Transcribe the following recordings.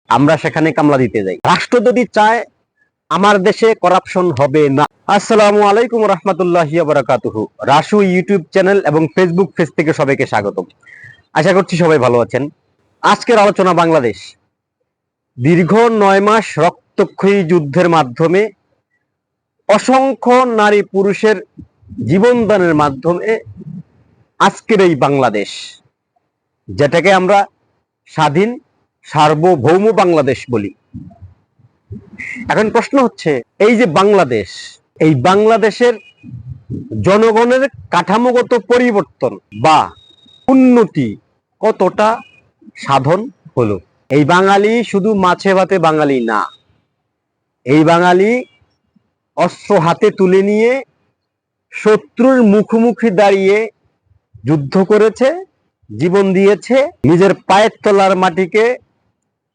আমরা সেখানে কামলা দিতে যাই। রাষ্ট্র যদি চায় আমার দেশে করাপশন হবে না। আসসালামু আলাইকুম রহমতুল্লাহি ওয়া বারাকাতুহু। রাসু ইউটিউব চ্যানেল এবং ফেসবুক পেজ থেকে সবাইকে স্বাগতম। আশা করছি সবাই ভালো আছেন। আজকের আলোচনা বাংলাদেশ। দীর্ঘ 9 মাস রক্তক্ষয়ী যুদ্ধের মাধ্যমে অসংখ্য নারী পুরুষের জীবনদানের মাধ্যমে আজকের এই বাংলাদেশ, যেটাকে আমরা স্বাধীন সার্বভৌম বাংলাদেশ বলি। এখন প্রশ্ন হচ্ছে, এই যে বাংলাদেশ, এই বাংলাদেশের জনগণের কাঠামোগত পরিবর্তন বা উন্নতি কতটা সাধন হলো? এই বাঙালি শুধু মাছে ভাতে বাঙালি না, এই বাঙালি অস্ত্র হাতে তুলে নিয়ে শত্রুর মুখোমুখি দাঁড়িয়ে যুদ্ধ করেছে, জীবন দিয়েছে, নিজের পায়ের তলার মাটিকে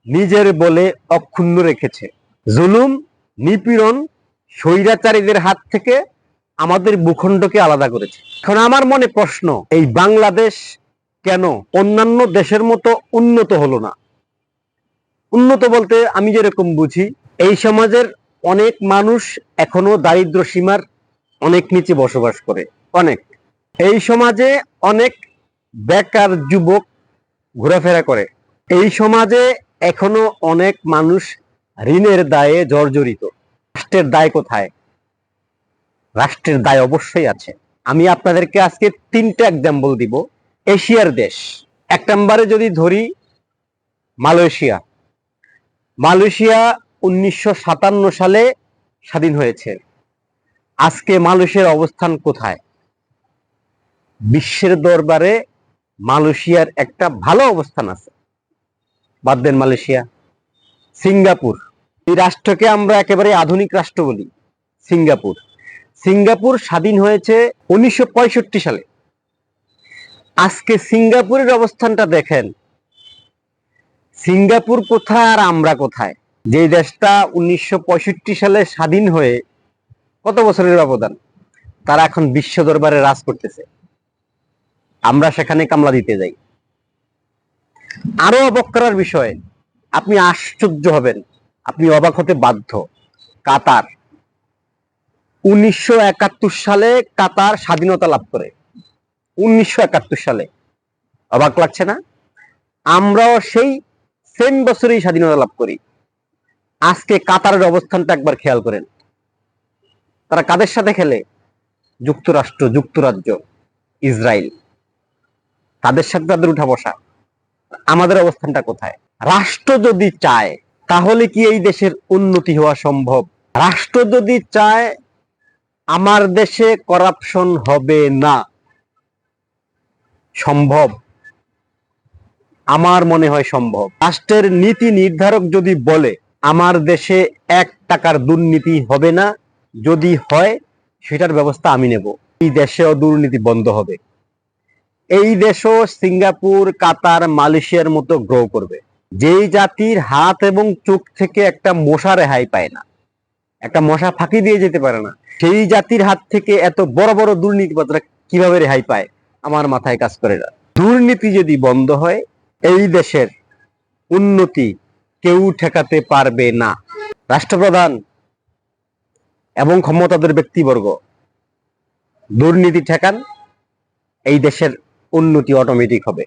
নিজের বলে অক্ষুণ্ণ রেখেছে। জুলুম, নিপীড়ন, স্বৈরাচারীদের হাত থেকে আমাদের ভূখণ্ডকে আলাদা করেছে। এখন আমার মনে প্রশ্ন, এই বাংলাদেশ কেন অন্যান্য দেশের মতো উন্নত হলো না? উন্নত বলতে আমি যেরকম বুঝি, এই সমাজের অনেক মানুষ এখনো দারিদ্র সীমার অনেক নিচে বসবাস করে। অনেক, এই সমাজে অনেক বেকার যুবক ঘোরাফেরা করে। এই সমাজে এখনো অনেক মানুষ ঋণের দায়ে জর্জরিত। রাষ্ট্রের দায় কোথায়? রাষ্ট্রের দায় অবশ্যই আছে। আমি আপনাদেরকে আজকে 3টা এক্সাম্পল দিব এশিয়ার দেশ। 1 নম্বরে যদি ধরি মালয়েশিয়া। মালয়েশিয়া 1957 সালে স্বাধীন হয়েছে। আজকে মালয়েশিয়ার অবস্থান কোথায়? বিশ্বের দরবারে মালয়েশিয়ার একটা ভালো অবস্থান আছে। বাদ দেন মালয়েশিয়া। সিঙ্গাপুর, এই রাষ্ট্রকে আমরা একেবারে আধুনিক রাষ্ট্র বলি। সিঙ্গাপুর সিঙ্গাপুর স্বাধীন হয়েছে 1965 সালে। আজকে সিঙ্গাপুরের অবস্থানটা দেখেন। সিঙ্গাপুর কোথায় আর আমরা কোথায়? যে দেশটা 1965 সালে স্বাধীন হয়ে কত বছরের ব্যবধান, তারা এখন বিশ্ব দরবারে রাজ করতেছে, আমরা সেখানে কামলা দিতে যাই। আরো অবাক করার বিষয়, আপনি আশ্চর্য হবেন, আপনি অবাক হতে বাধ্য। কাতার 1971 সালে কাতার স্বাধীনতা লাভ করে। 1971 সালে। অবাক লাগছে না? আমরাও সেই সেম বছরেই স্বাধীনতা লাভ করি। আজকে কাতারের অবস্থানটা একবার খেয়াল করেন। তারা কাদের সাথে খেলে? যুক্তরাষ্ট্র, যুক্তরাজ্য, ইসরায়েল, তাদের সাথে তাদের উঠা বসা। আমাদের অবস্থানটা কোথায়? রাষ্ট্র যদি চায় তাহলে কি এই দেশের উন্নতি হওয়া সম্ভব? রাষ্ট্র যদি চায় আমার দেশে করাপশন হবে না, সম্ভব? আমার মনে হয় সম্ভব। রাষ্ট্রের নীতি নির্ধারক যদি বলে আমার দেশে 1 টাকার দুর্নীতি হবে না, যদি হয় সেটার ব্যবস্থা আমি নেব, এই দেশেও দুর্নীতি বন্ধ হবে। এই দেশও সিঙ্গাপুর, কাতার, মালয়েশিয়ার মতো গ্রো করবে। যেই জাতির হাত এবং চোখ থেকে একটা মশা রেহাই পায় না, একটা মশা ফাঁকি দিয়ে যেতে পারে না, সেই জাতির হাত থেকে এত বড় বড় দুর্নীতিবাজরা কিভাবে রেহাই পায় আমার মাথায় কাজ করে না। দুর্নীতি যদি বন্ধ হয়, এই দেশের উন্নতি কেউ ঠেকাতে পারবে না। রাষ্ট্রপ্রধান এবং ক্ষমতাধর ব্যক্তিবর্গ দুর্নীতি ঠেকান, এই দেশের উন্নতি অটোমেটিক হবে।